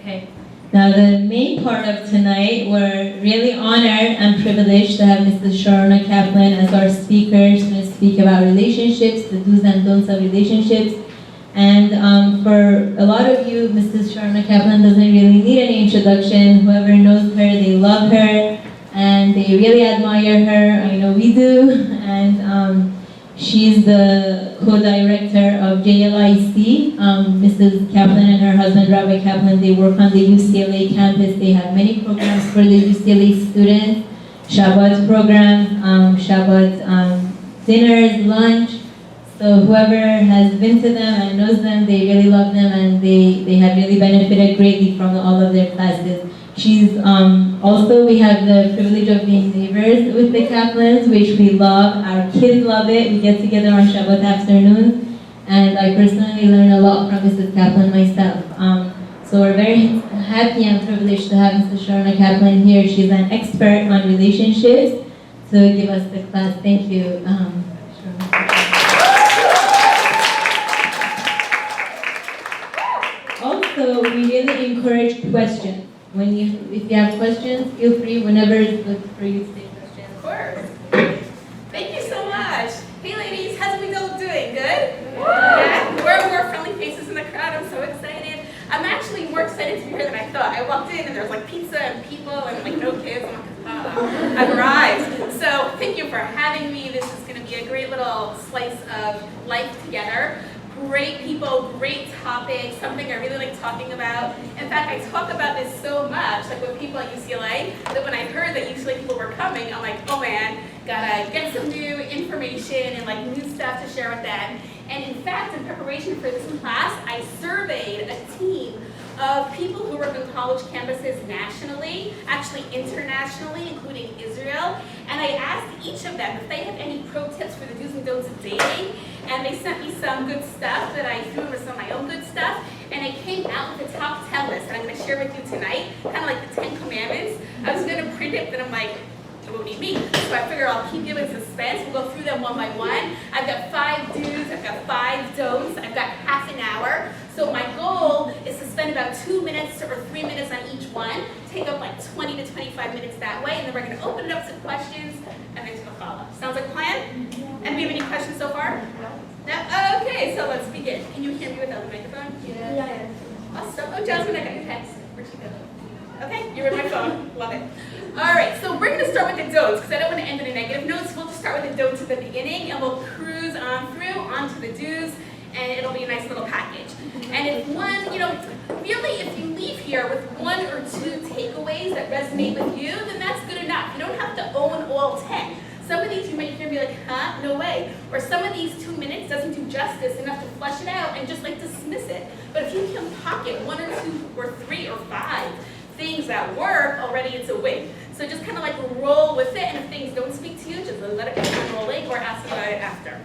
Okay. Now the main part of tonight, we're really honored and privileged to have Mrs. Sharona Kaplan as our speaker. She's going to speak about relationships, the do's and don'ts of relationships. And for a lot of you, Mrs. Sharona Kaplan doesn't really need any introduction. Whoever knows her, they love her, and they really admire her. I know we do. And she's the co-director of JLIC. Mrs. Kaplan and her husband, Rabbi Kaplan, they work on the UCLA campus. They have many programs for the UCLA students, Shabbat programs, Shabbat dinners, lunch. So whoever has been to them and knows them, they really love them, and they have really benefited greatly from all of their classes. She's also, we have the privilege of being neighbors with the Kaplans, which we love. Our kids love it. We get together on Shabbat afternoons, and I personally learn a lot from Mrs. Kaplan myself. So we're very happy and privileged to have Mrs. Sharona Kaplan here. She's an expert on relationships to give us the class. Thank you. Also, we really encourage questions. If you have questions, feel free whenever it's good for you to take questions. Of course. Thank you so much. Hey ladies, how's we all doing? Good? Yeah? More and more friendly faces in the crowd. I'm so excited. I'm actually more excited to be here than I thought. I walked in and there was like pizza and people and like no kids. I'm like, I've arrived. So thank you for having me. This is going to be a great little slice of life together. Great people, great topics, something I really like talking about. In fact, I talk about this so much, like with people at UCLA, that when I heard that UCLA people were coming, I'm like, oh man, gotta get some new information and like new stuff to share with them. And in fact, in preparation for this class, I surveyed a team of people who work on college campuses nationally, actually internationally, including Israel, and I asked each of them if they have any pro tips for the do's and don'ts of dating, and they sent me some good stuff that I threw in with some of my own good stuff, and I came out with a top 10 list that I'm going to share with you tonight, kind of like the 10 Commandments. I was going to print it, but I'm like, it won't need me. So I figure I'll keep you in suspense. We'll go through them one by one. I've got 5 do's, I've got 5 don'ts, I've got half an hour. So my goal is to spend about 2 minutes or 3 minutes on each one, take up like 20 to 25 minutes that way, and then we're going to open it up to questions and then to the follow-up. Sounds like a plan? And do you have any questions so far? No? Okay, so let's begin. Can you hear me without the microphone? Yeah. Awesome. Oh, Jasmine, I got your text. Where'd she go? Okay, you're in my phone. Love it. All right, so we're going to start with the don'ts because I don't want to end on a negative note, so we'll just start with the don'ts at the beginning and we'll cruise on through onto the do's, and it'll be a nice little package. And if one, really if you leave here with 1 or 2 takeaways that resonate with you, then that's good enough. You don't have to own all 10. Some of these you might hear me like, huh, no way. Or some of these 2 minutes doesn't do justice enough to flesh it out and just like dismiss it. But if you can pocket 1 or 2 or 3 or 5 things that work, already it's a win. So just kind of like roll with it, and if things don't speak to you, just let it keep on rolling or ask about it after.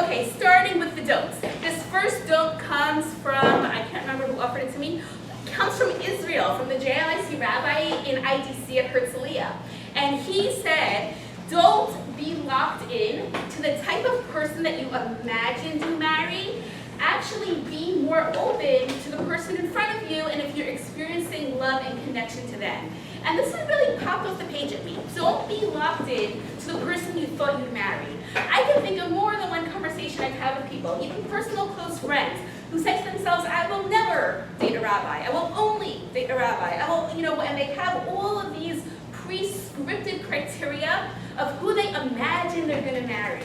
Okay, starting with the don'ts. This first don't comes from, I can't remember who offered it to me, comes from Israel, from the JLIC rabbi in IDC at Herzliya. And he said, don't be locked in to the type of person that you imagine to marry. Actually be more open to the person in front of you, and if you're experiencing love and connection to them. And this one really popped off the page at me. Don't be locked in to the person you thought you'd marry. I can think of more than one conversation I've had with people, even personal close friends, who say to themselves, I will never date a rabbi. I will only date a rabbi. I will, and they have all of these pre-scripted criteria of who they imagine they're going to marry.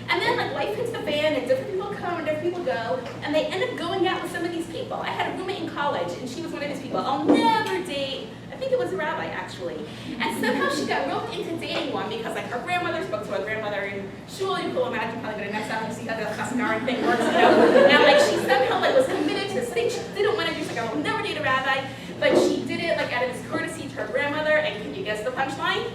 And then like life hits the fan and different people come and different people go, and they end up going out with some of these people. I had a roommate in college, and she was one of these people. I'll never date, I think it was a rabbi actually. And somehow she got roped into dating one because like her grandmother spoke to her grandmother in shul. You can imagine probably going to next time you see how the Chasnaran thing works, And like she somehow like was committed to this thing she didn't want to do. She's like, I will never date a rabbi. But she did it like out of this courtesy to her grandmother, and can you guess the punchline?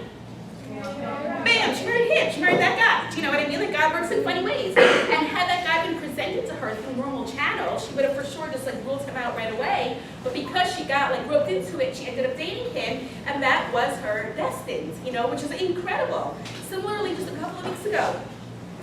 Bam, she married him, she married that guy. Do you know what I mean? Like God works in funny ways. And had that guy been presented to her through normal channels, she would have for sure just like ruled him out right away. But because she got like roped into it, she ended up dating him, and that was her destined, which is incredible. Similarly, just a couple of weeks ago,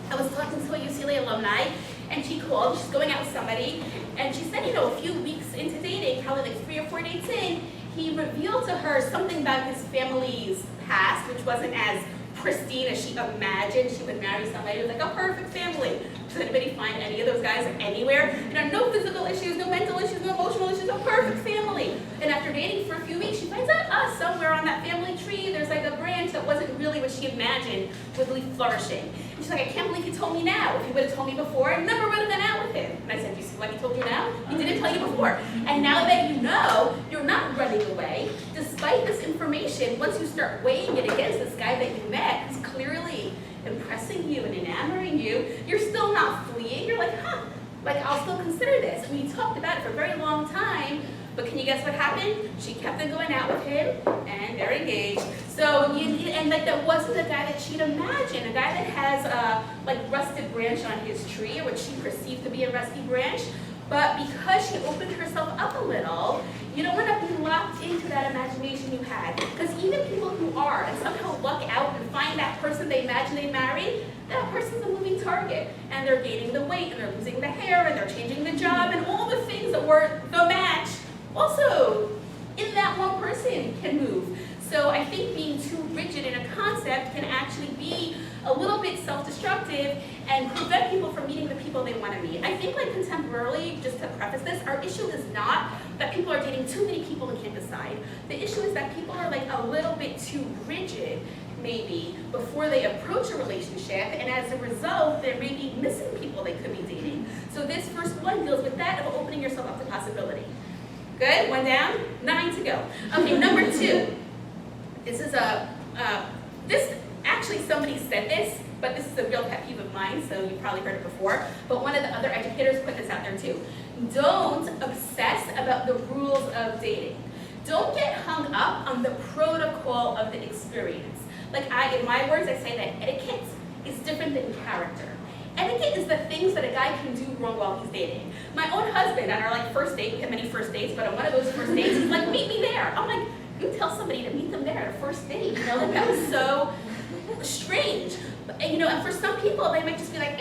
I was talking to a UCLA alumni, and she called, she's going out with somebody, and she said, a few weeks into dating, probably like 3 or 4 dates in, he revealed to her something about his family's past, which wasn't as pristine as she imagined she would marry somebody who's like a perfect family. Does anybody find any of those guys anywhere? You know, no physical issues, no mental issues, no emotional issues, a perfect family. And after dating for a few weeks, she finds out, somewhere on that family tree, there's like a branch that wasn't really what she imagined would be flourishing. And she's like, I can't believe he told me now. If he would have told me before, I never would have gone out with him. And I said, you see what he told you now? He didn't tell you before. And now that you know, you're not running away. Despite this information, once you start weighing it against this guy that you met, who's clearly impressing you and enamoring you, you're still not fleeing. You're like, like I'll still consider this. And we talked about it for a very long time, but can you guess what happened? She kept on going out with him, and they're engaged. So, and like that wasn't the guy that she'd imagined, a guy that has a like rusted branch on his tree, or what she perceived to be a rusty branch. But because she opened herself up a little, you don't want to be locked into that imagination you had. Because even people who are and somehow luck out and find that person they imagine they married, that person's a moving target. And they're gaining the weight, and they're losing the hair, and they're changing the job, and all the things that were the match also in that one person can move. So I think being too rigid in a concept can actually be a little bit self-destructive and prevent people from meeting the people they want to meet. I think like contemporarily, just to preface this, our issue is not that people are dating too many people and can't decide. The issue is that people are like a little bit too rigid, maybe, before they approach a relationship, and as a result, they're maybe missing people they could be dating. So this first one deals with that of opening yourself up to possibility. Good, 1 down, 9 to go. Okay, number 2. This is this actually somebody said this, but this is a real pet peeve of mine, so you've probably heard it before. But one of the other educators put this out there too. Don't obsess about the rules of dating. Don't get hung up on the protocol of the experience. Like in my words, I say that etiquette is different than character. Etiquette is the things that a guy can do wrong while he's dating. My own husband, on our like first date, we had many first dates, but on one of those first dates, he's like, meet me there. I'm like, you tell somebody to meet them there at a first date, you know, like that was so strange. But, you know, and for some people, they might just be like,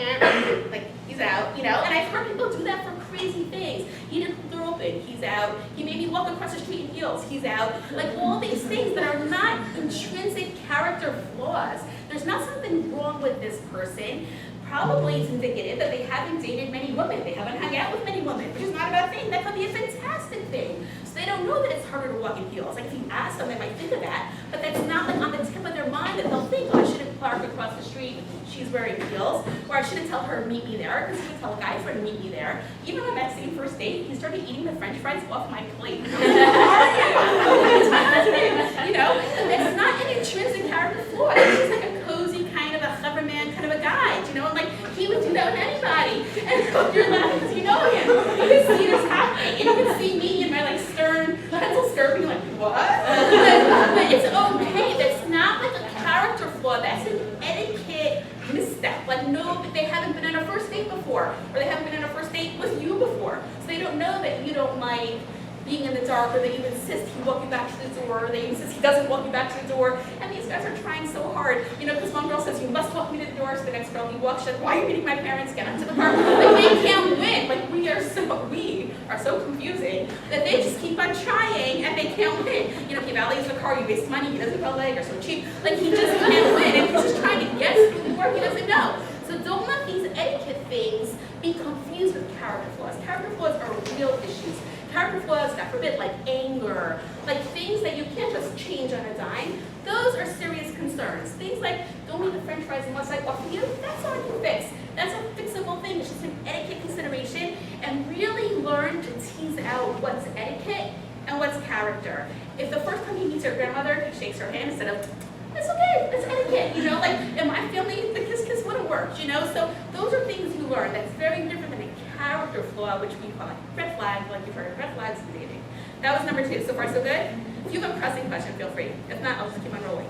like he's out, you know, and I've heard people do that for crazy things. He didn't hold the door open, he's out. He made me walk across the street in heels, he's out. Like all these things that are not intrinsic character flaws. There's not something wrong with this person. Probably it's indicative that they haven't dated many women. They haven't hung out with many women, which is not a bad thing. That could be a fantastic thing. So they don't know that it's harder to walk in heels. Like if you ask them, they might think of that, but that's not like on the tip of their mind that they'll think, oh, I shouldn't park across the street, she's wearing heels, or I shouldn't tell her meet me there, because he would tell a guy friend meet me there. Even on that same first date, he started eating the French fries off my plate. How are you? It's my husband. You know, it's not an intrinsic character flaw. It's just like a cozy kind of a clever man kind of a guy. You know, and like he would do that with anybody. And you're laughing because you know him. You can see this happening, and you can see me in my like stern pencil skirt being like, what? But it's okay. That's not like a character flaw. That's an etiquette misstep. Like no, they haven't been on a first date before, or they haven't been on a first date with you before, so they don't know that you don't like being in the dark, or that you insist he walk you back to the door, or they insist he doesn't walk you back to the door. And these guys are trying so hard, you know, because one girl says, you must walk me to the door, so the next girl he walks, she says, why are you meeting my parents? Get into the car. Like they can't win. Like we are so confusing that they just keep on trying and they can't win. You know, he valets the car, you waste money, he doesn't valet, you're so cheap. Like he just can't win, and he's just trying to guess through the work he doesn't know. So don't let these etiquette things be confused with character flaws. Character flaws are real issues. Character flaws, God forbid, like anger, like things that you can't just change on a dime, those are serious concerns. Things like, don't eat the French fries unless I offer you, that's all you can fix. That's a fixable thing. It's just an etiquette consideration, and really learn to tease out what's etiquette and what's character. If the first time he meets your grandmother, he shakes her hand instead of, it's okay, it's etiquette, you know, like in my family, the kiss wouldn't work, you know, so those are things you learn. That's very different than a character flaw, which we call like red flag, like you've heard of red flags in dating. That was number 2. So far, so good? If you have a pressing question, feel free. If not, I'll just keep on rolling.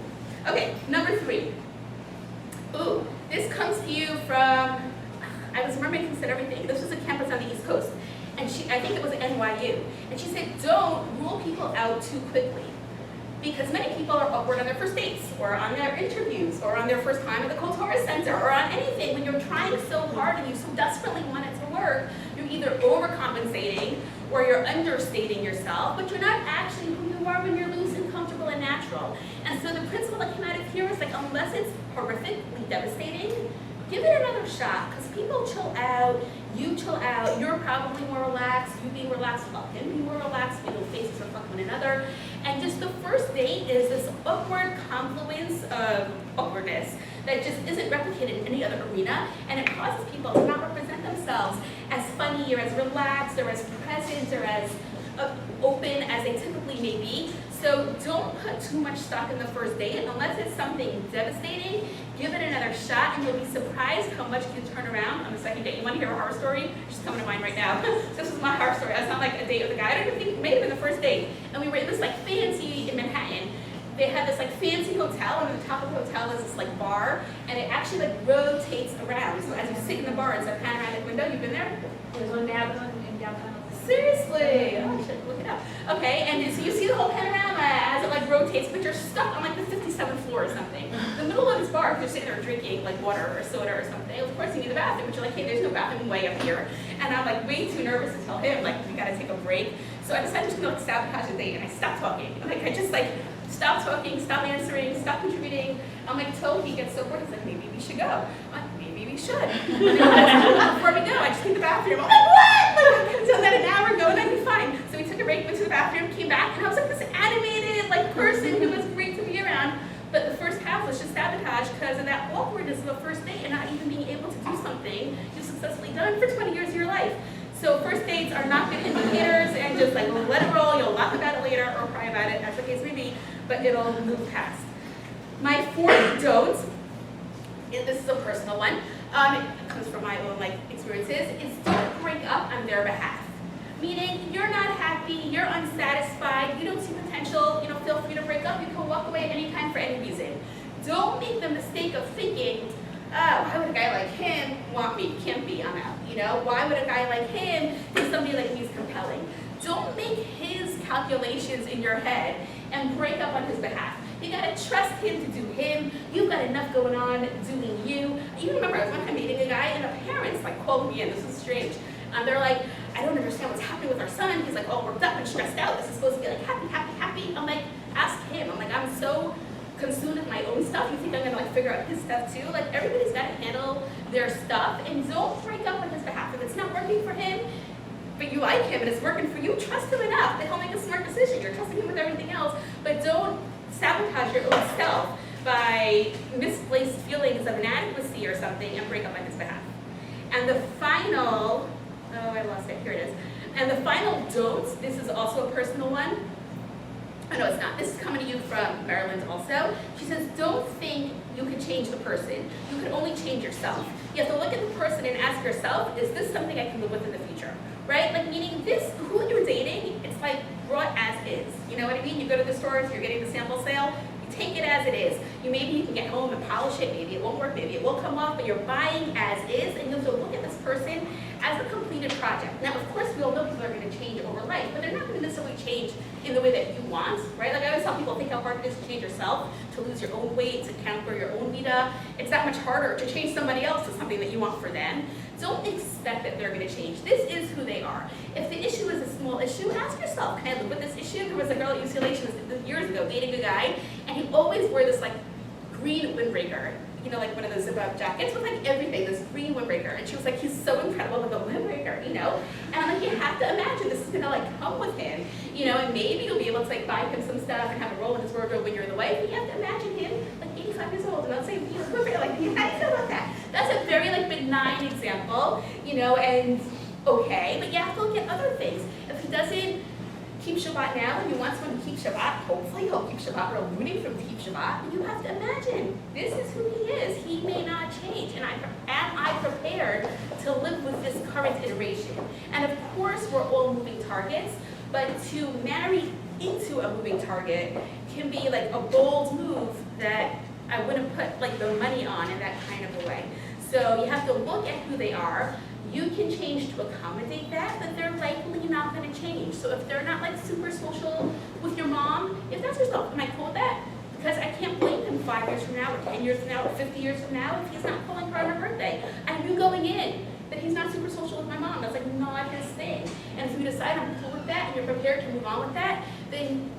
Okay, number 3. Ooh, this comes to you from, I was a mermaid who said everything. This was a campus on the East Coast, and I think it was NYU, and she said, don't rule people out too quickly. Because many people are awkward on their first dates, or on their interviews, or on their first time at the Cultura Center, or on anything. When you're trying so hard and you so desperately want it to work, you're either overcompensating or you're understating yourself, but you're not actually who you are natural. And so the principle that came out of here was like, unless it's horrifically devastating, give it another shot, because people chill out, you chill out, you're probably more relaxed, you being relaxed will help him be more relaxed, we don't faces reflect one another. And just the first date is this upward confluence of awkwardness that just isn't replicated in any other arena, and it causes people to not represent themselves as funny or as relaxed or as present or as open as they typically may be. So don't put too much stock in the first date unless it's something devastating. Give it another shot and you'll be surprised how much you can turn around on the second date. You want to hear a horror story? Just coming to mind right now. This was my horror story. I was on like a date with a guy. I don't even think it may have been the first date. And we were in this like fancy in Manhattan. They had this like fancy hotel, and at the top of the hotel is this like bar, and it actually like rotates around. So as you sit in the bar, it's a panoramic window. You've been there? There's one downtown. Seriously? Oh, I should look it up. Okay, and so you see the whole panorama as it like rotates, but you're stuck on like the 57th floor or something. The middle of this bar, if you're sitting there drinking like water or soda or something, of course you need a bathroom, but you're like, hey, there's no bathroom way up here. And I'm like way too nervous to tell him, like, we gotta take a break. So I decided to like sabotage the date, and I stopped talking. Like, I just like stopped talking, stopped answering, stopped contributing. I'm like, till he gets so bored, he's like, maybe we should go. I'm like, maybe we should. And then before we go, I just need the bathroom. I'm like, what? Like, I could have done that an hour ago and I'd be fine. So we took a break, went to the bathroom, came back, and I was like this animated like person who was great to be around. But the first half was just sabotage because of that awkwardness of the first date and not even being able to do something you've successfully done for 20 years of your life. So first dates are not good indicators, and just like let it roll. You'll laugh about it later or cry about it, as the case may be, but it'll move past. My fourth don't, and this is a personal one, it comes from my own like experiences, is don't break up on their behalf. Meaning you're not happy, you're unsatisfied, you don't see potential, feel free to break up, you can walk away at any time for any reason. Don't make the mistake of thinking, why would a guy like him want me? Can't be, I'm out. Why would a guy like him think somebody like me is compelling? Don't make his calculations in your head and break up on his behalf. You gotta trust him to do him. You've got enough going on doing you. You remember I was one time dating a guy and the parents like called me in. This is strange. They're like, I don't understand what's happening with our son. He's like all worked up and stressed out. This is supposed to be like happy, happy, happy. I'm like, ask him. I'm like, I'm so consumed with my own stuff. You think I'm gonna like figure out his stuff too? Like everybody's gotta handle their stuff, and don't break up on his behalf. If it's not working for him, but you like him and it's working for you, trust him enough that he'll make a smart decision. You're trusting him with everything else, but don't sabotage your own self by misplaced feelings of inadequacy or something and break up on his behalf. And the final, oh, I lost it, here it is. And the final don't, this is also a personal one. Oh, no, it's not. This is coming to you from Maryland also. She says, don't think you can change the person. You can only change yourself. You have to look at the person and ask yourself, is this something I can live with in the future? Right? Like, meaning this, who you're dating, it's like brought as is. You know what I mean? You go to the stores, you're getting the sample sale, you take it as it is. Maybe you can get home and polish it, maybe it won't work, maybe it will come off, but you're buying as is, and you have to look at this person as a completed project. Now, of course, we all know people are going to change over life, but they're not going to necessarily change in the way that you want, right? Like I always tell people, think how hard it is to change yourself, to lose your own weight, to conquer your own vida. It's that much harder to change somebody else to something that you want for them. Don't expect that they're going to change. This is who they are. If the issue is a small issue, ask yourself, can I live with this issue? There was a girl at UCLA, she was years ago dating a guy, and he always wore this like green windbreaker. Like one of those zip-up jackets with like everything, this green windbreaker. And she was like, he's so incredible with a windbreaker, And I'm like, you have to imagine this is gonna like come with him, and maybe you'll be able to like buy him some stuff and have a roll in his wardrobe when you're in the way, but you have to imagine him like 85 years old and not saying, windbreaker, like, how do you feel about that? That's a very like benign example, and okay, but you have to look at other things. If he doesn't keep Shabbat now, and you want someone to keep Shabbat, hopefully he'll keep Shabbat, we're rooting for him to keep Shabbat, but you have to imagine, this is who he is. He may not change, and am I prepared to live with this current iteration? And of course, we're all moving targets, but to marry into a moving target can be like a bold move that I wouldn't put like the money on in that kind of a way. So you have to look at who they are. You can change to accommodate that, but they're likely not going to change. So if they're not like super social with your mom, if that's yourself, am I cool with that? Because I can't blame him 5 years from now, or 10 years from now, or 50 years from now if he's not calling her on her birthday. I knew going in that he's not super social with my mom. That's like not his thing. And if you decide I'm cool with that and you're prepared to move on with that, then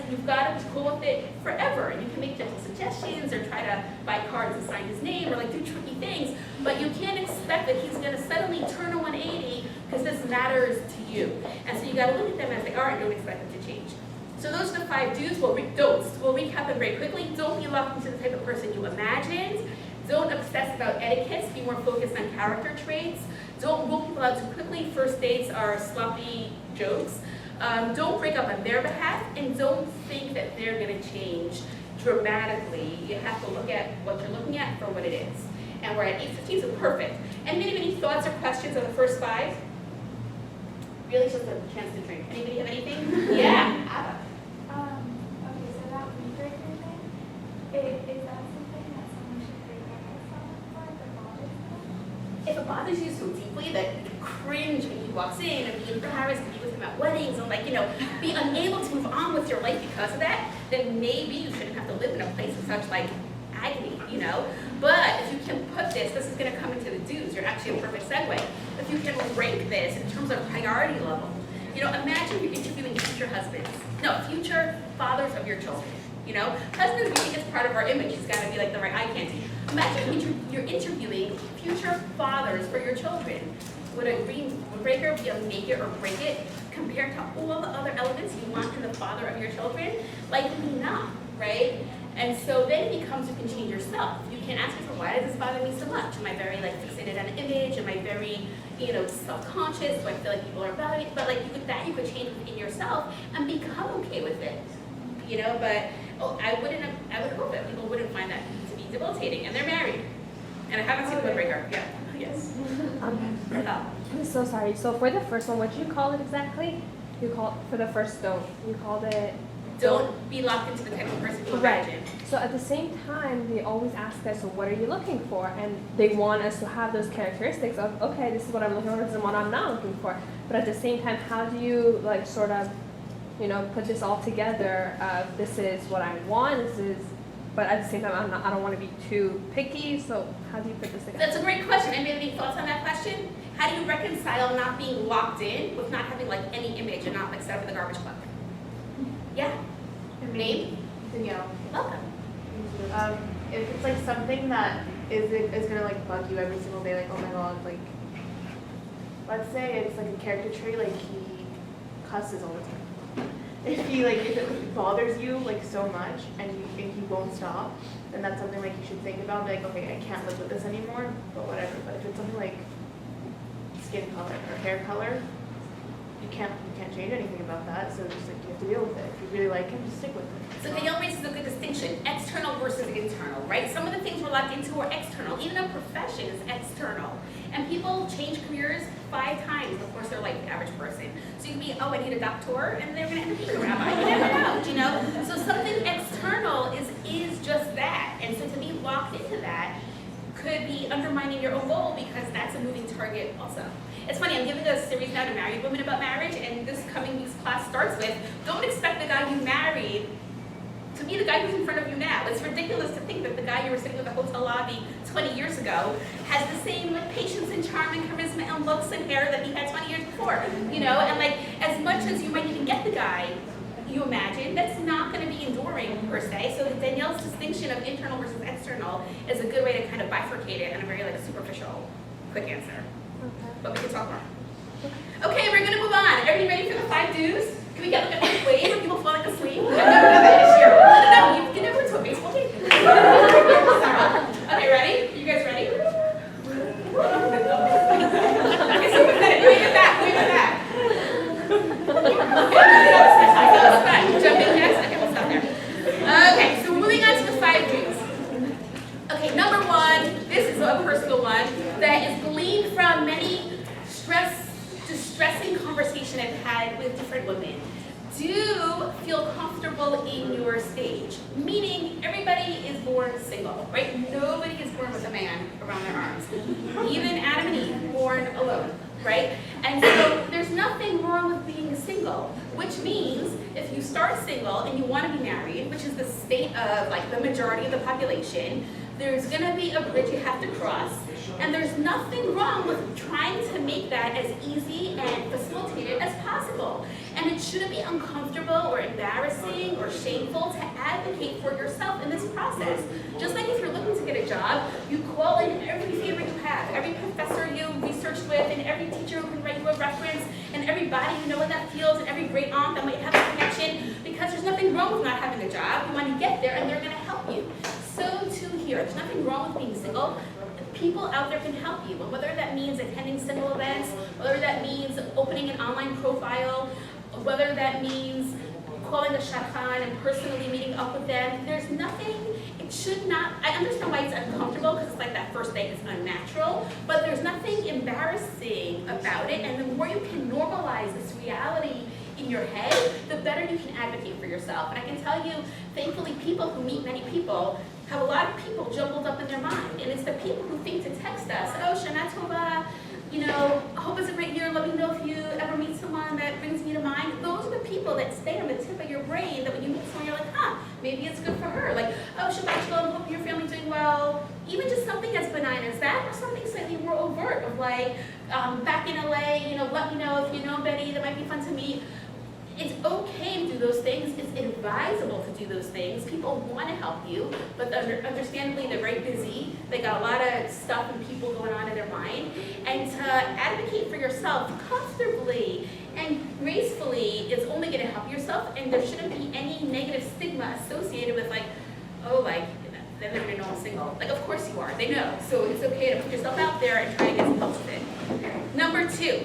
you've got to be cool with it forever. And you can make gentle suggestions or try to buy cards and sign his name or like do tricky things, but you can't expect that he's going to suddenly turn a 180 because this matters to you. And so you got to look at them and say, all right, don't expect them to change. So those are the 5 do's. Don'ts. We'll recap them very quickly. Don't be locked into the type of person you imagined. Don't obsess about etiquettes. Be more focused on character traits. Don't rule people out too quickly. First dates are sloppy jokes. Don't break up on their behalf, and don't think that they're going to change dramatically. You have to look at what you're looking at for what it is. And we're at 8:15, so perfect. And any thoughts or questions on the first 5? Really just a chance to drink. Anybody have anything? Yeah. Okay, so that windbreaker thing, is that something that someone should break up with someone for if it bothers them? If it bothers you so deeply that you cringe when he walks in and be embarrassed to be with him at weddings and be unable to move on with your life because of that, then maybe you shouldn't have to live in a place of such agony, But if you can put this is going to come into the do's. You're actually a perfect segue. If you can rank this in terms of priority level, imagine you're interviewing future husbands. No, future fathers of your children. Husbands, we think it's part of our image. It's got to be like the right eye candy. Imagine you're interviewing future fathers for your children. Would a green breaker be a make it or break it compared to all the other elements you want in the father of your children? Likely not, right? And so then it becomes you can change yourself. You can ask yourself, why does this bother me so much? Am I very fixated on an image? Am I very self-conscious? Do I feel like people are valuing it? But you could change within yourself and become okay with it. But I would hope that people wouldn't find that to be debilitating, and they're married. And I haven't seen a breaker. Yeah. Yes. I'm so sorry. So for the first one, what did you call it exactly? For the first don't. You called it. Don't be locked into the type of person you imagine. So at the same time, they always ask us, so what are you looking for? And they want us to have those characteristics of, okay, this is what I'm looking for, this is what I'm not looking for. But at the same time, how do you put this all together? This is what I want. But at the same time, I don't want to be too picky. So how do you put this together? That's a great question. Anybody have thoughts on that question? How do you reconcile not being locked in with not having any image and not set up in the garbage club? Yeah. Name? Danielle. Welcome. If it's something that is gonna bug you every single day, oh my god, let's say it's a character trait, he cusses all the time. If it bothers you so much and he won't stop, then that's something you should think about. Be okay, I can't live with this anymore, but whatever. But if it's something like skin color or hair color, you can't change anything about that. So just you have to deal with it. If you really like him, just stick with it. So Danielle raises a good distinction: external versus internal, right? Some of the things we're locked into are external. Even a profession is external, and people change careers 5 times in the course of their life. The average person. So you can be, oh, I need a doctor, and they're going to end up being a rabbi. You never know, So something external is just that, and so to be locked into that could be undermining your own goal because that's a moving target also. It's funny, I'm giving a series now to married women about marriage, and this coming week's class starts with, don't expect the guy you married to be the guy who's in front of you now. It's ridiculous to think that the guy you were sitting with at the hotel lobby 20 years ago has the same patience and charm and charisma and looks and hair that he had 20 years before, And as much as you might even get the guy you imagine, that's not going to be enduring per se. So Danielle's distinction of internal versus external is a good way to kind of bifurcate it in a very superficial, quick answer. Okay. But we can talk more. Okay, we're gonna move on. Everybody ready for the 5 do's? Can we get a wave or people falling asleep? I've never done that this year. No, you never went to a baseball game. Okay, ready? You guys ready? Okay, so wave it back. Jumping next. Okay, we'll stop there. Okay, so we're moving on to the 5 do's. Okay, number 1, this is a personal one that is gleaned from many distressing conversation I've had with different women. Do feel comfortable in your stage, meaning everybody is born single, right? Nobody is born with a man around their arms. Even Adam and Eve, born alone, right? And so there's nothing wrong with being single, which means if you start single and you want to be married, which is the state of the majority of the population, there's going to be a bridge you have to cross, and there's nothing wrong with trying to make that as easy and facilitated as possible. And And it shouldn't be uncomfortable or embarrassing or shameful to advocate for yourself in this process. Just like if you're looking to get a job, you call in every favor you have, every professor you researched with, and every teacher who can write you a reference, and everybody you know in that field, and every great aunt that might have a connection, because there's nothing wrong with not having a job. You want to get there, and they're going to help you. So too here, there's nothing wrong with being single. People out there can help you, and whether that means attending single events, whether that means opening an online profile, whether that means calling a shadchan and personally meeting up with them, there's nothing, it should not, I understand why it's uncomfortable because it's like that first date is unnatural, but there's nothing embarrassing about it, and the more you can normalize this reality in your head, the better you can advocate for yourself. And I can tell you, thankfully, people who meet many people have a lot of people jumbled up in their mind, and it's the people who think to text us, oh, Shana Tova, you know, I hope it's a great year, let me know if you ever meet someone that brings me to mind. Those are the people that stay on the tip of your brain, that when you meet someone, you're like, huh, maybe it's good for her. Like, oh, Shabbat Shalom, hope your family's doing well. Even just something as benign as that, or something slightly more overt of like, back in LA, you know, let me know if you know Betty, that might be fun to meet. It's okay to do those things. It's advisable to do those things. People want to help you, but understandably, they're very busy. They got a lot of stuff and people going on in their mind. And to advocate for yourself comfortably and gracefully is only going to help yourself, and there shouldn't be any negative stigma associated with like, oh, like, then they're going to know I'm single. Like, of course you are. They know. So it's okay to put yourself out there and try to get some help with it. Number 2.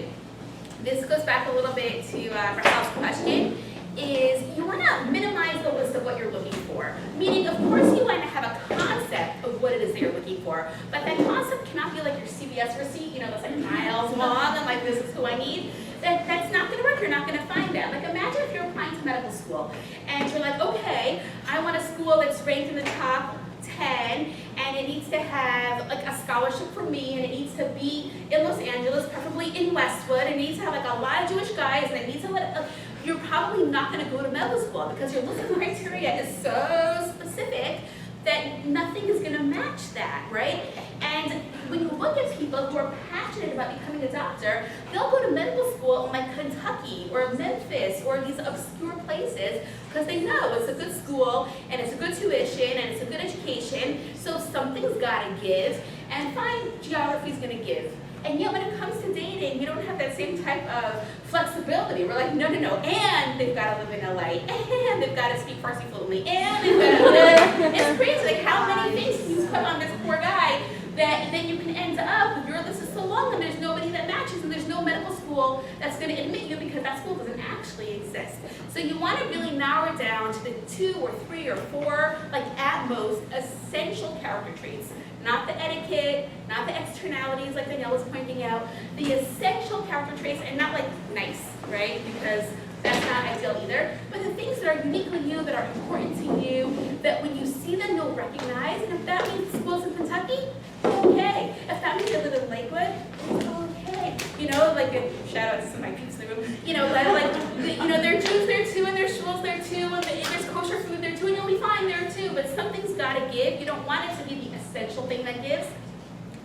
This goes back a little bit to Rachel's question, is you want to minimize the list of what you're looking for. Meaning, of course, you want to have a concept of what it is that you're looking for, but that concept cannot be like your CVS receipt, you know, that's like miles long, and like, this is who I need. That's not going to work. You're not going to find that. Like, imagine if you're applying to medical school, and you're like, okay, I want a school that's ranked in the top 10, and it needs to have like a scholarship for me, and it needs to be in Los Angeles, preferably in Westwood, and it needs to have like a lot of Jewish guys, and it needs to let, you're probably not going to go to medical school because your list of criteria is so specific that nothing is going to match that, right? And when you look at people who are passionate about becoming a doctor, they'll go to medical school in like Kentucky or Memphis or these obscure places because they know it's a good school and it's a good tuition and it's a good education, so something's got to give, and fine, geography's going to give. And yet when it comes to dating, we don't have that same type of flexibility. We're like, no, and they've got to live in LA, and they've got to speak Farsi fluently, and they've got to live. It's crazy, like how many things can you put on this poor guy that then you can end up, your list is so long and there's nobody that matches, and there's no medical school that's going to admit you because that school doesn't actually exist. So you want to really narrow it down to the 2 or 3 or 4, like at most, essential character traits. Not the etiquette, not the externalities like Danielle was pointing out, the essential character traits, and not like nice, right? Because that's not ideal either. But the things that are uniquely you, that are important to you, that when you see them, you'll recognize. And if that means schools in Kentucky, okay. If that means they live in Lakewood, okay. You know, like shout out to some of my peeps in the room. You know, there are Jews there too, and there's shuls there too, and there's kosher food there too, and you'll be fine there too. But something's got to give. You don't want it to be the essential thing that gives.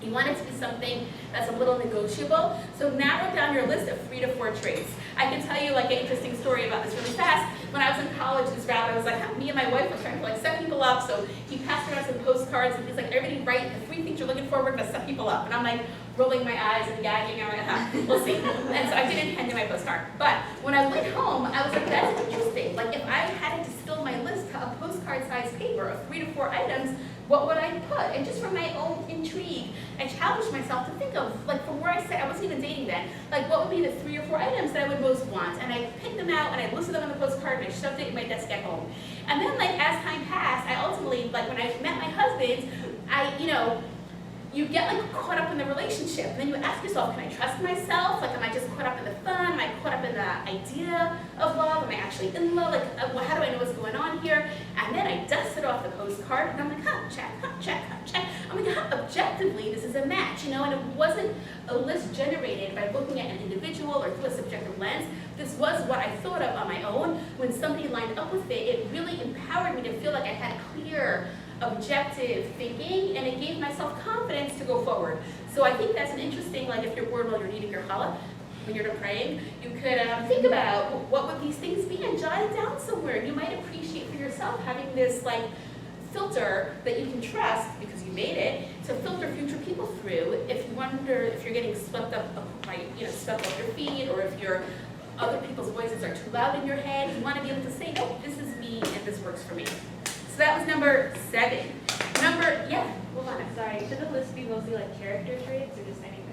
You want it to be something that's a little negotiable. So narrow down your list of 3 to 4 traits. I can tell you like an interesting story about this really fast. When I was in college, this rabbi was like, me and my wife were trying to like set people up. So he passed around some postcards and he's like, everybody write the 3 things you're looking for, we're gonna set people up. And I'm like rolling my eyes and gagging, I'm like, we'll see. And so I didn't hand in my postcard. But when I went home, I was like, that's interesting. Like if I had to distill my list to a postcard-sized paper of 3 to 4 items, what would I put? And just from my own intrigue, I challenged myself to think of, like from where I said, I wasn't even dating then, like what would be the 3 or 4 items that I would most want? And I picked them out and I listed them on the postcard and I shoved it in my desk at home. And then like as time passed, I ultimately, like when I met my husband, you get like caught up in the relationship, and then you ask yourself, can I trust myself? Like, am I just caught up in the fun? Am I caught up in the idea of love? Am I actually in love? Like, how do I know what's going on here? And then I dusted off the postcard, and I'm like, check. I'm like, objectively, this is a match, you know? And it wasn't a list generated by looking at an individual or through a subjective lens. This was what I thought of on my own. When somebody lined up with it, it really empowered me to feel like I had clear, objective thinking, and it gave myself confidence to go forward. So I think that's an interesting, like if you're bored while you're eating your challah, when you're done praying, you could think about what would these things be and jot it down somewhere. You might appreciate for yourself having this like filter that you can trust because you made it to filter future people through. If you wonder if you're getting swept up by swept off your feet, or if your other people's voices are too loud in your head, you want to be able to say, no, this is me and this works for me. So that was number 7. Hold on. Sorry, should the list be mostly like character traits or just anything?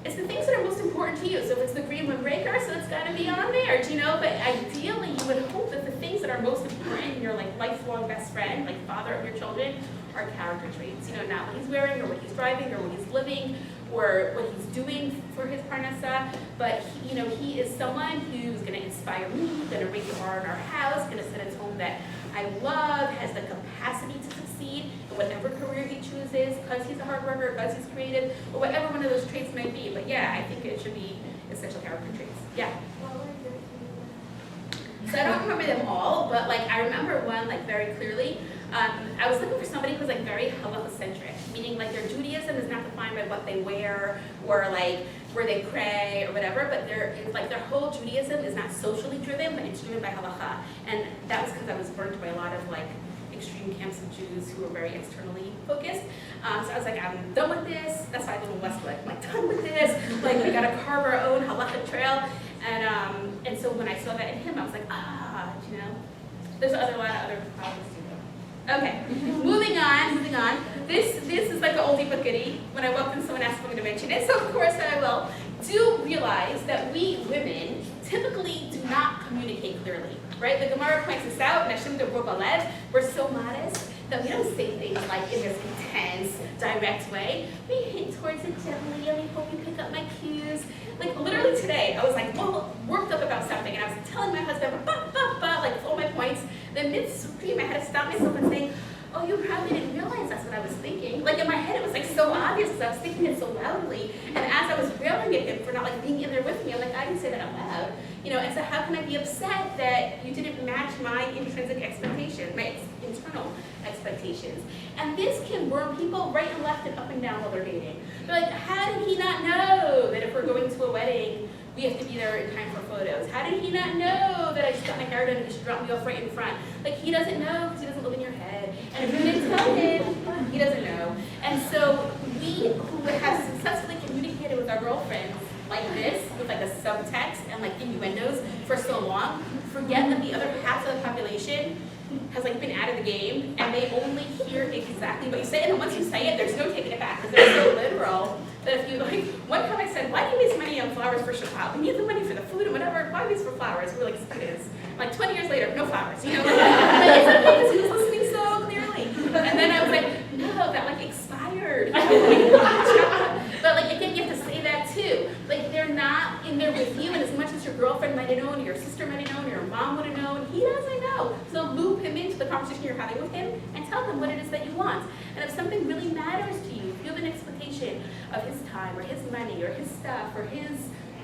It's the things that are most important to you. So if it's the green windbreaker, so it's got to be on there, but ideally you would hope that the things that are most important in your like lifelong best friend, like father of your children, are character traits. Not what he's wearing or what he's driving or what he's living or what he's doing for his parnasa, but he is someone who's going to inspire me, going to raise the bar in our house, going to set a tone that I love, has the capacity to succeed in whatever career he chooses, because he's a hard worker, because he's creative, or whatever one of those traits might be. But yeah, I think it should be essential character traits. Yeah. What were your 3 So I don't remember them all, but like I remember one like very clearly. I was looking for somebody who was like very halacha-centric, meaning like their Judaism is not defined by what they wear or like where they pray or whatever, but their whole Judaism is not socially driven, but it's driven by halacha. And that was because I was burnt by a lot of like extreme camps of Jews who were very externally focused. So I was like, I'm done with this. That's why I live in Westwood. I'm like, done with this. Like, we gotta carve our own halacha trail. And so when I saw that in him, I was like, there's a lot of other problems too. Okay, moving on. This is like an oldie but goodie. When I walked in, someone asked me to mention it, so of course I will. Do realize that we women typically do not communicate clearly, right? The Gemara points this out, Nashim de Balev, we're so modest that we don't say things like in this intense, direct way. We hint towards it gently, and we hope you pick up my cues. Like literally today, I was like worked up about something, and I was telling my husband, like all my points. Then midstream, I had to stop myself and say, oh, you probably didn't realize that's what I was thinking. Like in my head, it was like so obvious because I was thinking it so loudly. And as I was railing at him for not like being in there with me, I'm like, I didn't say that out loud. And so how can I be upset that you didn't match my intrinsic expectations, my internal expectations? And this can worm people right and left and up and down while they're dating. They're like, how did he not know that if we're going to a wedding, we have to be there in time for photos? How did he not know that I just got my hair done and he should drop me off right in front? Like, he doesn't know because he doesn't live in your head. And if you didn't tell him, he doesn't know. And so we who have successfully communicated with our girlfriends like this, with like a subtext and like innuendos for so long, forget that the other half of the population has like been out of the game and they only hear exactly what you say. And then once you say it, there's no taking it back because they're so literal that if you like, one time I said, why do you waste money on flowers for Shabbat? We need the money for the food and whatever. Why waste for flowers? We're like kids. Like 20 years later, no flowers. Like, it's okay because he was listening so clearly. And then I was like, no, that like expired. But like again, you have to say that too. Like they're not in there with you, and as much as your girlfriend might have known, or your sister might have known, or your mom would have known, he doesn't know. So loop him into the conversation you're having with him and tell him what it is that you want. And if something really matters to you, if you have an expectation of his time or his money or his stuff or his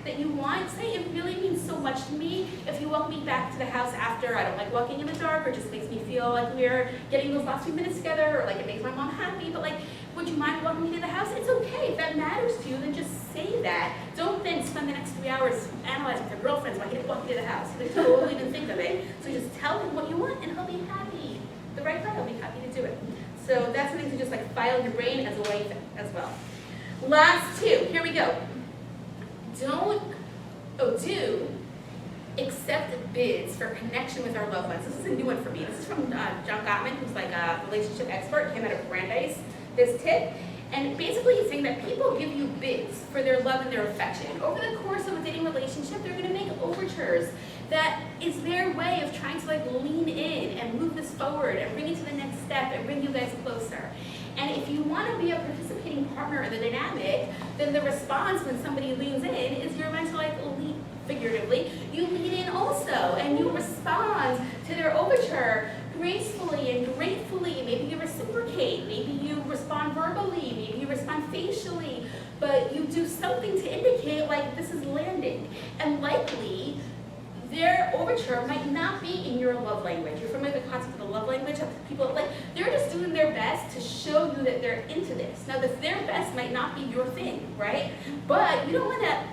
that you want, say it really means so much to me if you welcome me back to the house after I don't like walking in the dark, or just makes me feel like we're getting those last few minutes together, or like it makes my mom happy, but like, would you mind welcoming me to the house? It's okay. If that matters to you, then just say that. Don't then spend the next 3 hours analyzing with your girlfriends why he didn't walk you to the house. They totally didn't think of it. So just tell him what you want and he'll be happy. The right guy will be happy to do it. So that's something to just like file in your brain as a way as well. Last 2, here we go. Do accept bids for connection with our loved ones. This is a new one for me. This is from John Gottman, who's like a relationship expert, came out of Brandeis, this tip. And basically he's saying that people give you bids for their love and their affection. Over the course of a dating relationship, they're going to make overtures. That is their way of trying to like lean in and move this forward and bring you to the next step and bring you guys closer. And if you want to be a participating partner in the dynamic, then the response when somebody leans in is you're meant to like lean, figuratively, you lean in also and you respond to their overture gracefully and gratefully. Maybe you reciprocate, maybe you respond verbally, maybe you respond facially, but you do something to indicate like this is landing. And likely, their overture might not be in your love language. You're familiar with the concept of the love language of people, like they're just doing their best to show you that they're into this. Now, their best might not be your thing, right? But you don't want to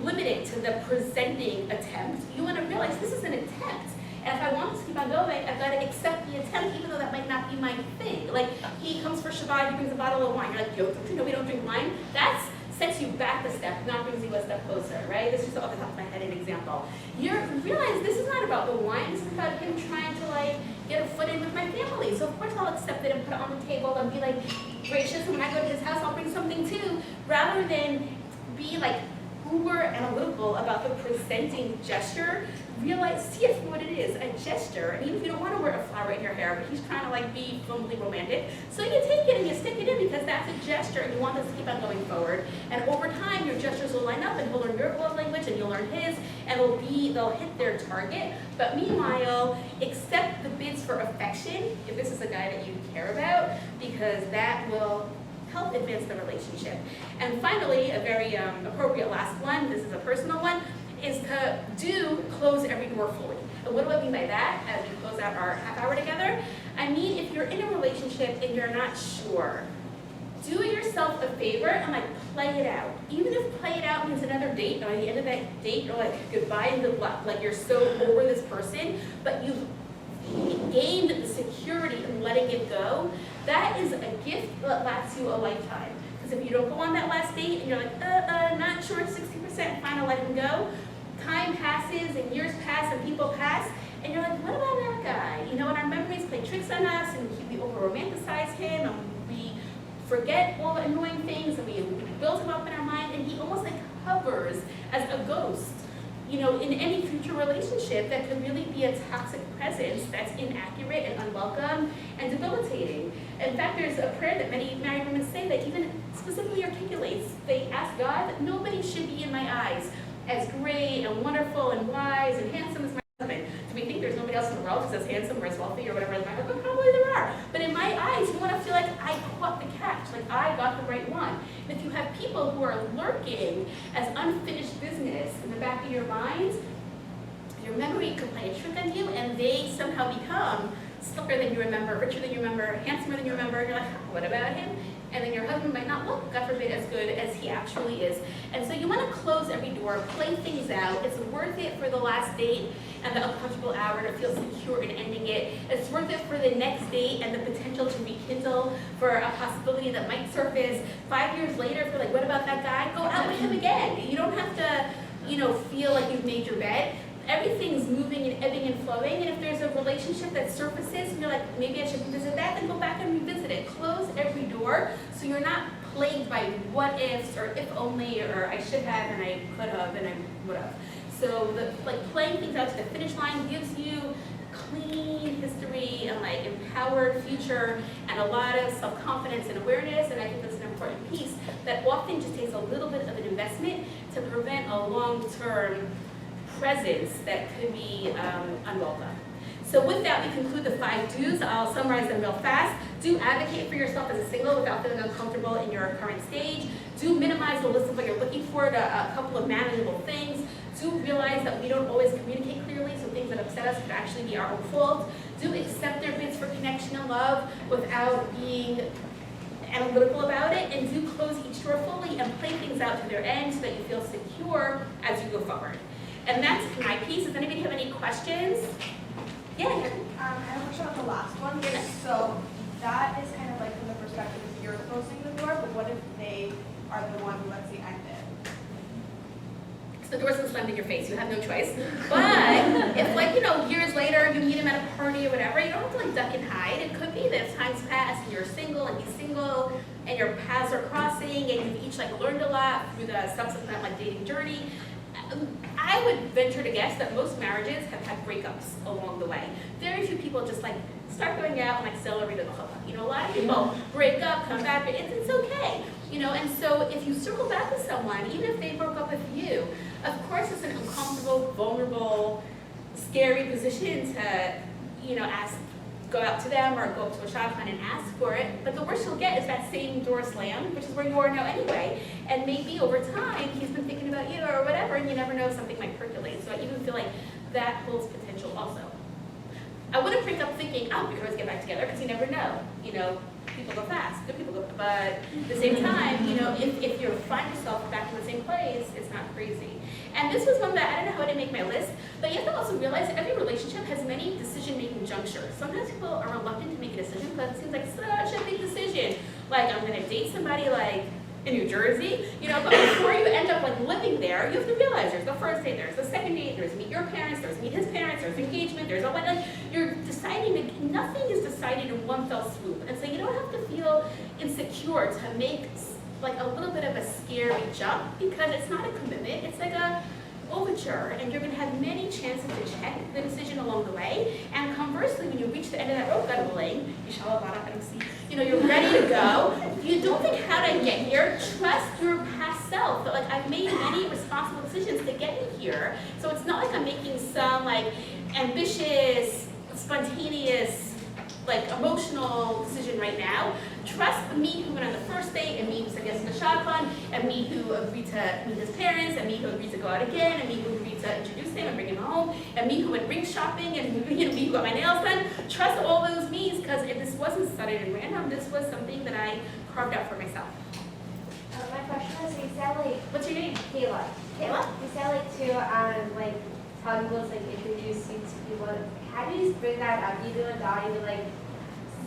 limit it to the presenting attempt. You want to realize this is an attempt. And if I want to keep on going, I've got to accept the attempt, even though that might not be my thing. Like, he comes for Shabbat, he brings a bottle of wine. You're like, yo, don't you know we don't drink wine? That sets you back a step, not brings you a step closer, right? This is just off the top of my head an example. You realize this is not about the wine, this is about him trying to like get a foot in with my family. So of course I'll accept it and put it on the table and be like gracious, and when I go to his house I'll bring something too, rather than be like uber analytical about the presenting gesture. Realize, see it for what it is, a gesture. And even if you don't want to wear a flower in your hair, but he's trying to like be flimsily romantic, so you take it and you stick it in because that's a gesture and you want us to keep on going forward. And over time your gestures will line up and he'll learn your love language and you'll learn his, and they'll hit their target. But meanwhile, accept the bids for affection if this is a guy that you care about, because that will help advance the relationship. And finally, a very appropriate last one, this is a personal one, is to close every door fully. And what do I mean by that as we close out our half hour together? I mean, if you're in a relationship and you're not sure, do yourself a favor and like play it out. Even if play it out means another date, and at the end of that date, you're like goodbye and good luck. Like you're so over this person, but you've gained the security in letting it go. That is a gift that lasts you a lifetime. Because if you don't go on that last date and you're like, not sure, 60%, fine, I'll let him go. Time passes and years pass and people pass, and you're like, what about that guy? You know, and our memories play tricks on us, and we over-romanticize him, and we forget all the annoying things, and we build him up in our mind, and he almost like hovers as a ghost, you know, in any future relationship that could really be a toxic presence that's inaccurate and unwelcome and debilitating. In fact, there's a prayer that many married women say that even specifically articulates. They ask God that nobody should be in my eyes as great and wonderful and wise and handsome as my husband. Do we think there's nobody else in the world who's as handsome or as wealthy or whatever as my husband? Probably there are. But in my eyes, you want to feel like I caught the catch, like I got the right one. And if you have people who are lurking as unfinished business in the back of your mind, your memory could play a trick on you, and they somehow become slicker than you remember, richer than you remember, handsomer than you remember, and you're like, what about him? And then your husband might not look, God forbid, as good as he actually is. And so you want to close every door, play things out. It's worth it for the last date and the uncomfortable hour to feel secure in ending it. It's worth it for the next date and the potential to rekindle for a possibility that might surface 5 years later. If you're like, what about that guy? Go out with him again. You don't have to, you know, feel like you've made your bed. Everything's moving and ebbing and flowing, and if there's a relationship that surfaces and you're like, maybe I should revisit that, then go back and revisit it. Close every door so you're not plagued by what ifs or if only or I should have and I could have and I would have. So playing things out to the finish line gives you clean history and like empowered future and a lot of self-confidence and awareness, and I think that's an important piece that often just takes a little bit of an investment to prevent a long-term presence that could be unwelcome. So with that, we conclude the 5 do's. I'll summarize them real fast. Do advocate for yourself as a single without feeling uncomfortable in your current stage. Do minimize the list of what you're looking for to a couple of manageable things. Do realize that we don't always communicate clearly, so things that upset us could actually be our own fault. Do accept their bids for connection and love without being analytical about it, and do close each door fully and play things out to their end so that you feel secure as you go forward. And that's my piece. Does anybody have any questions? Yeah. I have a question about the last one. Yeah. So that is kind of like from the perspective of you're closing the door, but what if they are the one who lets the end in? So the door's been slammed in your face. You have no choice. But if, like, you know, years later you meet him at a party or whatever, you don't have to like duck and hide. It could be that if times pass and you're single and he's single and your paths are crossing and you've each like learned a lot through the subsequent like dating journey. I would venture to guess that most marriages have had breakups along the way. Very few people just like start going out and like celebrate the chuppah. You know, a lot of people break up, come back, but it's okay. You know, and so if you circle back with someone, even if they broke up with you, of course it's an uncomfortable, vulnerable, scary position to, you know, go out to them or go up to a shotgun and ask for it. But the worst you'll get is that same door slam, which is where you are now anyway. And maybe over time he's been thinking about you or whatever, and you never know, something might percolate. So I even feel like that holds potential also. I wouldn't break up thinking, oh, we can always get back together, because you never know. You know, people go fast, good people go fast. But at the same time, you know, if you find yourself back in the same place, it's not crazy. And this was one that, I don't know how I didn't make my list, but you have to also realize that every relationship has many decision-making junctures. Sometimes people are reluctant to make a decision because it seems like such a big decision. Like, I'm gonna date somebody like in New Jersey, you know, but before you end up like living there, you have to realize there's the first date, there's the second date, there's meet your parents, there's meet his parents, there's engagement, there's all that. Like, you're deciding, that nothing is decided in one fell swoop. And so you don't have to feel insecure to make like a little bit of a scary jump, because it's not a commitment, it's like a overture, and you're going to have many chances to check the decision along the way. And conversely, when you reach the end of that rope, God willing, you know, you're ready to go. You don't think, how did I get here? Trust your past self. That, like, I've made many responsible decisions to get me here. So it's not like I'm making some like ambitious, spontaneous, like emotional decision right now. Trust me who went on the first date, and me who said yes to the shotgun, and me who agreed to meet his parents, and me who agreed to go out again, and me who agreed to introduce him and bring him home, and me who went ring shopping, and you know, me who got my nails done. Trust all those me's, because if this wasn't sudden and random, this was something that I carved out for myself. My question is, you said like, What's your name? Kayla. Kayla? You said like to like tell people to like introduce you to people. How do you just bring that up? Do you do it without even like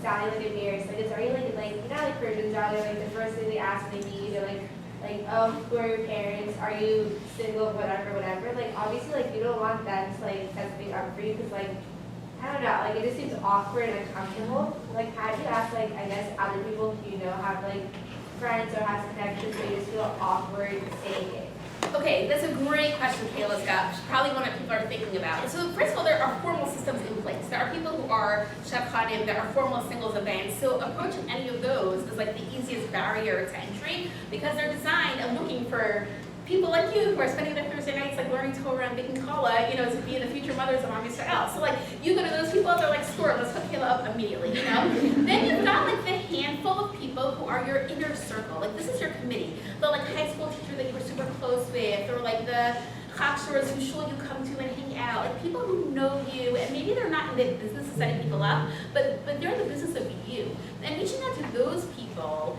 sounding like embarrassed? Like it's already like you know like Persians are like the first thing they ask when they meet you, they're like oh, who are your parents? Are you single? Whatever. Like obviously like you don't want them to like set something up for you, because like I don't know, like it just seems awkward and uncomfortable. Like how do you ask like I guess other people who you know have like friends or has connections where you just feel awkward saying it? Okay, that's a great question Kayla's got. It's probably one that people are thinking about. So first of all, there are formal systems in place. There are people who are shadchanim, there are formal singles events. So approaching any of those is like the easiest barrier to entry, because they're designed and looking for people like you who are spending their Thursday nights like learning Torah and baking challah, you know, to be the future mothers of Am Yisrael. So like you go to those people, they're like, score, let's hook Kayla up immediately, you know? Then you've got like the handful of people who are your inner circle. Like this is your committee. The like high school teacher that you were super close with, or like the chakshuras who shul you come to and hang out. Like people who know you, and maybe they're not in the business of setting people up, but they're in the business of you. And reaching out to those people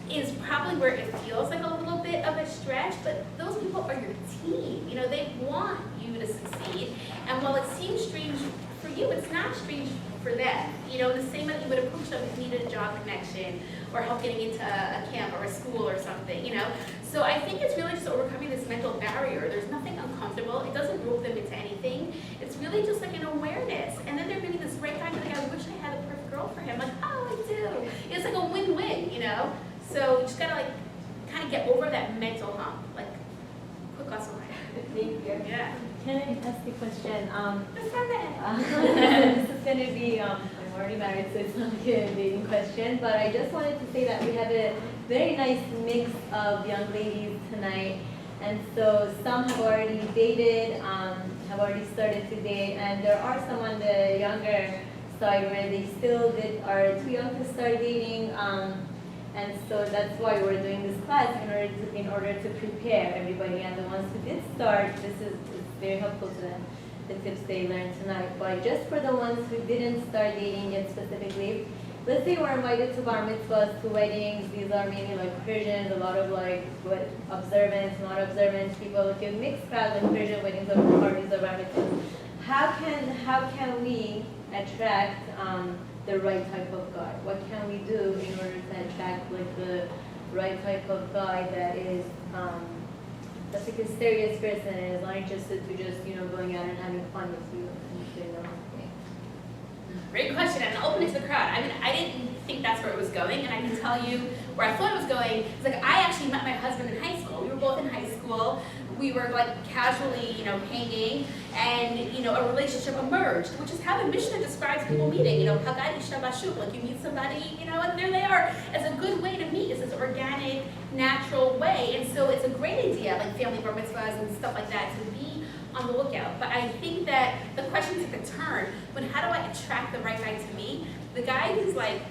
is probably where it feels like a little bit of a stretch, but those people are your team. You know, they want you to succeed. And while it seems strange for you, it's not strange for them. You know, the same way you would approach them if you needed a job connection or help getting into a camp or a school or something, you know? So I think it's really just overcoming this mental barrier. There's nothing uncomfortable. It doesn't rope them into anything. It's really just like an awareness. And then they're maybe this great time, like, I wish I had a perfect girl for him. Like, oh, I do. It's like a win-win, you know? So you just gotta like kind of get over that mental hump, like quick glass of wine. Thank you. Yeah. Can I ask a question? Let's start that. This is going to be, I'm already married, so it's not like a dating question, but I just wanted to say that we have a very nice mix of young ladies tonight. And so some have already dated, have already started to date, and there are some on the younger side where they still are too young to start dating. And so that's why we're doing this class, in order to prepare everybody. And the ones who did start, this is very helpful to them, the tips they learned tonight. But just for the ones who didn't start dating yet specifically, let's say we're invited to bar mitzvahs, to weddings. These are maybe like Persians, a lot of like observant, not observant people. Like a mixed crowd, like Persian weddings or parties or bar mitzvahs. How can we attract the right type of guy? What can we do in order to attract like the right type of guy that is that's like a serious person and is not interested to just, you know, going out and having fun with you and doing the whole thing? Great question, and I'll open it to the crowd. I mean, I didn't think that's where it was going, and I can tell you where I thought it was going. It's like I actually met my husband in high school. We were both in high school. We were like casually, you know, hanging, and you know, a relationship emerged, which is how the Mishnah describes people meeting. You know, Hagad Isha Bashuk, like you meet somebody, you know, and there they are. It's a good way to meet. It's this organic, natural way, and so it's a great idea, like family bar mitzvahs and stuff like that, to be on the lookout. But I think that the question took a turn when how do I attract the right guy to me? The guy who's like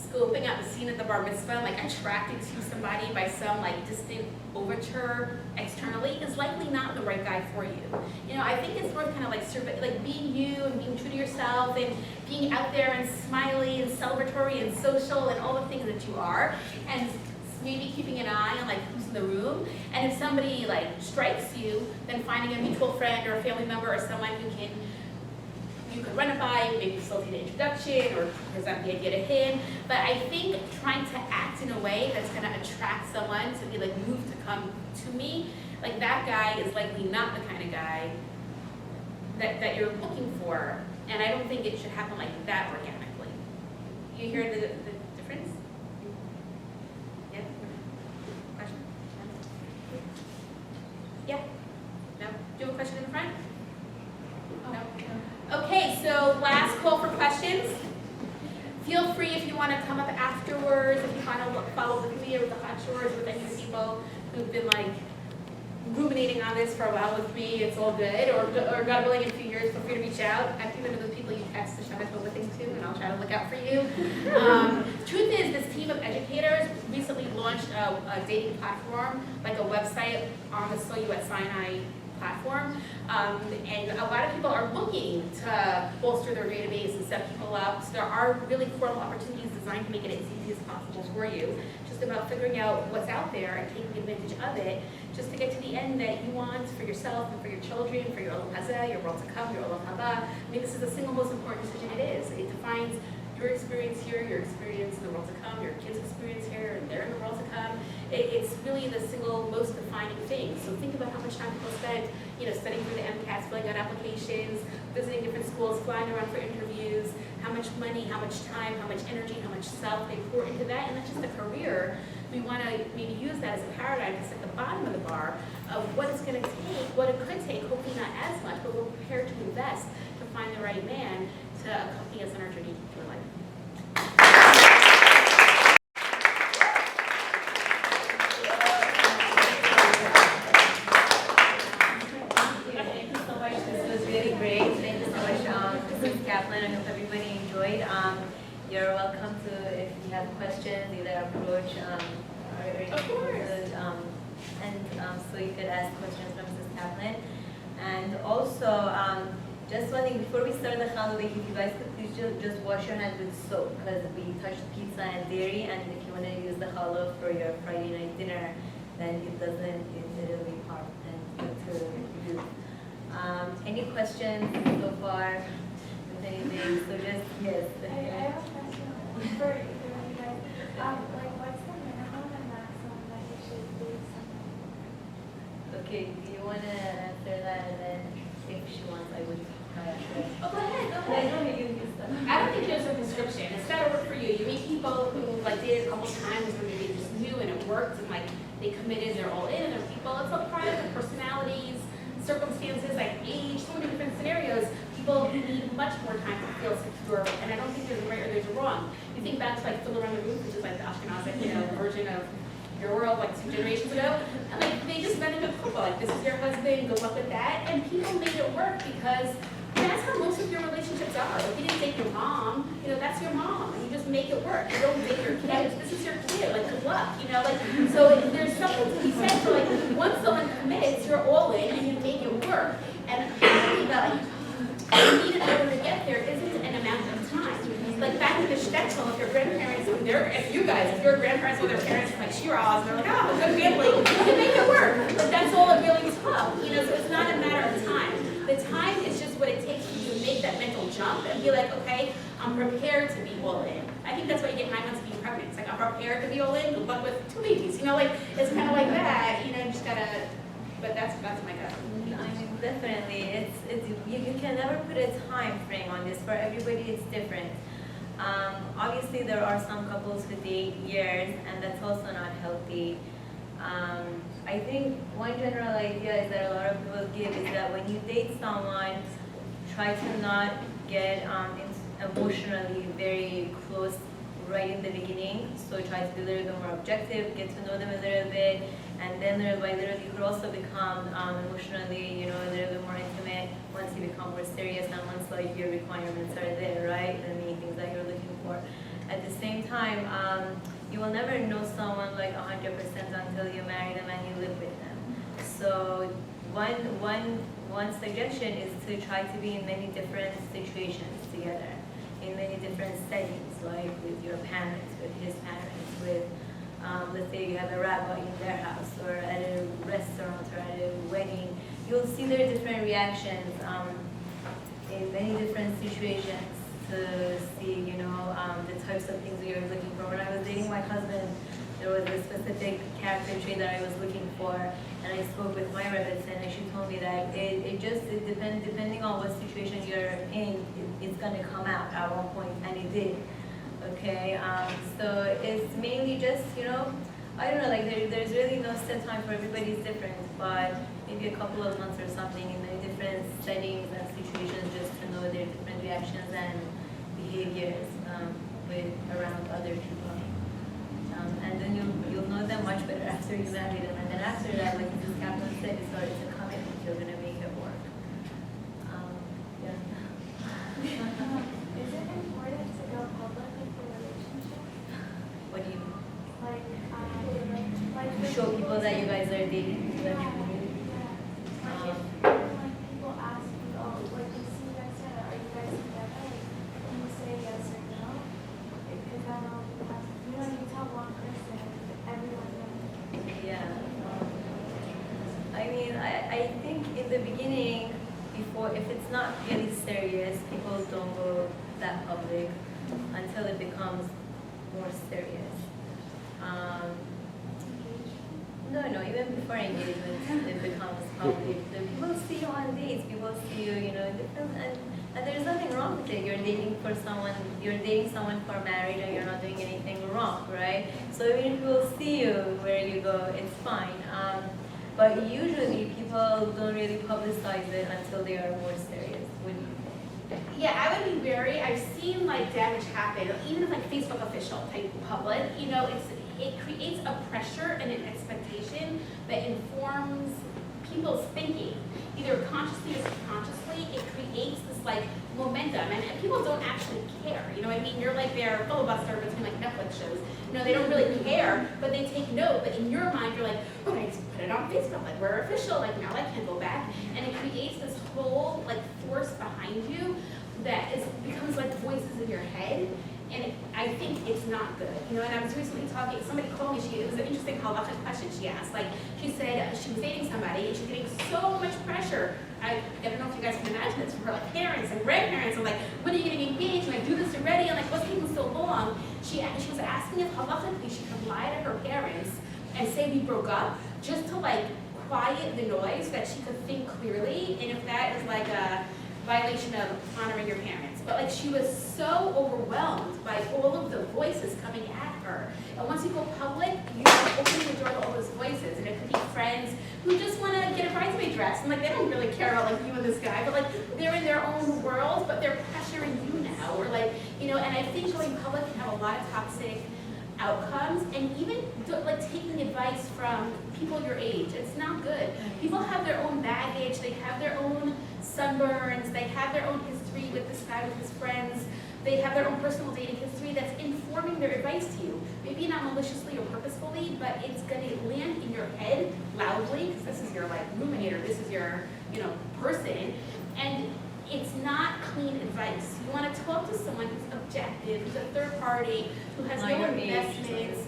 scoping out the scene at the bar mitzvah, like attracted to somebody by some like distant overture externally, is likely not the right guy for you. You know, I think it's worth kind of like being you and being true to yourself and being out there and smiley and celebratory and social and all the things that you are, and maybe keeping an eye on like who's in the room. And if somebody like strikes you, then finding a mutual friend or a family member or someone who you could run it by, maybe facilitate an introduction or present the idea to him. But I think trying to act in a way that's going to attract someone to be like moved to come to me, like that guy is likely not the kind of guy that you're looking for. And I don't think it should happen like that organically. You hear the difference? Yeah? Question? Yeah? No? Do you have a question in the front? No? Okay, so last call for questions. Feel free if you want to come up afterwards, if you want to follow with me or with the hot shores, with any of the people who've been like ruminating on this for a while with me, it's all good. Or God willing, in a few years, feel free to reach out. I think one of those people you text the Shabbat over things to, and I'll try to look out for you. Truth is, this team of educators recently launched a dating platform, like a website on the So You at Sinai platform, and a lot of people are looking to bolster their database and set people up. So there are really formal opportunities designed to make it as easy as possible for you. Just about figuring out what's out there and taking advantage of it, just to get to the end that you want for yourself and for your children, for your olam hazeh, your world to come, your olam haba. I mean, this is the single most important decision it is. It defines your experience here, your experience in the world to come, your kids' experience here, and they're in the world to come. It's really the single most defining thing. So think about how much time people spend, studying for the MCATs, filling out applications, visiting different schools, flying around for interviews, how much money, how much time, how much energy, how much self they pour into that, and that's just a career. We want to maybe use that as a paradigm to set the bottom of the bar of what it's going to take, what it could take, hopefully not as much, but we're prepared to invest to find the right man to accompany us on our journey through life. Thank you so much. This was really great. Thank you so much, Mrs. Kaplan. I hope everybody enjoyed. You're welcome to, if you have questions, either approach Of course. So you could ask questions from Mrs. Kaplan. And also, just one thing, before we start the challah, if you guys could please just wash your hands with soap, because we touched pizza and dairy, and if you want to use the challah for your Friday night dinner, then it'll be hard and good to do. Any questions so far with anything? So just, yes. I have a question for you guys. Like, what's the minimum and maximum that you should date someone? Okay, do you want to answer that, and then if she wants, I would try to answer it. Oh, go ahead, go I ahead. know you can do stuff. I don't think there's a prescription. It's gotta work for you. You meet people who like dated a couple times or maybe just knew and it worked and like they committed, they're all in, and they're people. It's a product of personalities, circumstances, like age, so many different scenarios. People who need much more time to feel secure, and I don't think there's a right or there's a wrong. You think back to like Fiddler on the Roof, which is like the Ashkenazic, version of your world like 2 generations ago, and like they just met a good couple, like this is your husband, good luck with that, and people made it work because that's how most of your relationships are. If you didn't date your mom, that's your mom, and you just make it work. You don't date your kids, this is your kid, like good luck, so there's something to be said for like once someone commits, you're all in and you make it work. And I believe that you need in order to get there isn't an amount of time. Like back in the shtetl, if your grandparents, if your grandparents or their parents like Shiraz, they're like, oh, good family, you make it work. But that's all it really took, so it's not a matter of time. The time is just what it takes for you to make that mental jump and be like, okay, I'm prepared to be all in. I think that's why you get 9 months of being pregnant. It's like, I'm prepared to be all in, good luck with 2 babies. It's kind of like that, you just gotta, but that's my gut. I mean, definitely, you can never put a time frame on this. For everybody, it's different. Obviously, there are some couples who date years, and that's also not healthy. I think one general idea is that a lot of people give is that when you date someone, try to not get emotionally very close right in the beginning. So try to be a little bit more objective, get to know them a little bit, and then little by little you could also become emotionally, a little bit more intimate once you become more serious and once like your requirements are there, right? The many things that you're looking for. At the same time, time, you will never know someone like 100% until you marry them and you live with them. So one suggestion is to try to be in many different situations together, in many different settings, like with your parents, with his parents, with let's say you have a rabbi in their house, or at a restaurant, or at a wedding. You'll see their different reactions in many different situations to see, the types of things we were looking for. When I was dating my husband, there was a specific character trait that I was looking for, and I spoke with my rabbis, and she told me that it depends, depending on what situation you're in, it's gonna come out at one point, and it did. Okay, so it's mainly just, I don't know, like there's really no set time for everybody's different, but maybe a couple of months or something in many different settings and situations, just to know their different reactions and behaviors around other people. And then you'll know them much better after you marry them. And then after that, like Mrs. Kaplan said, it's a commitment. You're going to make it work. Yeah. Is it important to go public with the relationship? What do you mean? Like You show people that you guys are dating? Yeah. Like if people ask you, like you see you guys together, are you guys together? Like, can you say yes or no? Because then you tell one person, everyone knows. Yeah. I mean, I think in the beginning, if it's not really serious, people don't go that public until it becomes more serious. No, even before engagement, it becomes public. The people see you on dates, people see you, different, and there's nothing wrong with it. You're dating someone for marriage, and you're not doing anything wrong, right? So even if people see you where you go, it's fine. But usually people don't really publicize it until they are more serious. What do you think? Yeah, I would be I've seen like damage happen, even if like Facebook official type public, it creates a pressure and an expectation that informs people's thinking, either consciously or subconsciously. It creates this like momentum, and people don't actually care. You know what I mean? You're like their filibuster between like Netflix shows. They don't really care, but they take note. But in your mind, you're like, okay, just put it on Facebook. Like we're official. Like now I can go back, and it creates this whole like force behind you that becomes like voices in your head. And I think it's not good, And I was recently talking. Somebody called me. It was an interesting halachic question she asked. Like she said, she was dating somebody, and she's getting so much pressure. I don't know if you guys can imagine this from her like parents and grandparents. And like, when are you getting engaged? And I do this already. And like, what's taking so long? She was asking if halachically she could lie to her parents and say we broke up, just to like quiet the noise so that she could think clearly. And if that is like a violation of honoring your parents. But like she was so overwhelmed by all of the voices coming at her. And once you go public, you're opening the door to all those voices. And it could be friends who just want to get a bridesmaid dress. And like they don't really care about like you and this guy, but like they're in their own world, but they're pressuring you now. Or like, and I think going public can have a lot of toxic outcomes, and even like taking advice from people your age. It's not good. People have their own baggage, they have their own sunburns, they have their own history with this guy, with his friends, they have their own personal dating history that's informing their advice to you. Maybe not maliciously or purposefully, but it's going to land in your head loudly, because this is your like ruminator, this is your person, and it's not clean advice. You want to talk to someone who's objective, who's a third party, who has no investments,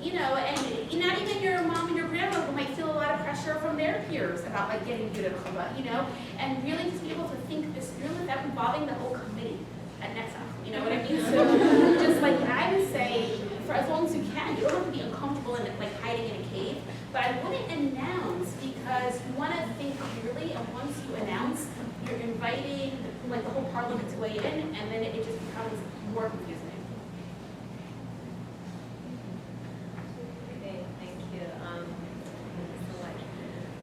and not even your mom and your grandma who might feel a lot of pressure from their peers about like getting good at chuppah, and really just be able to think this through without involving the whole committee at Netzach. You know what I mean? So just like I would say, for as long as you can, you don't have to be uncomfortable and like hiding in a cave, but I wouldn't announce, because you want to think clearly, and once you announce, you're inviting like the whole parliament to weigh in, and then it just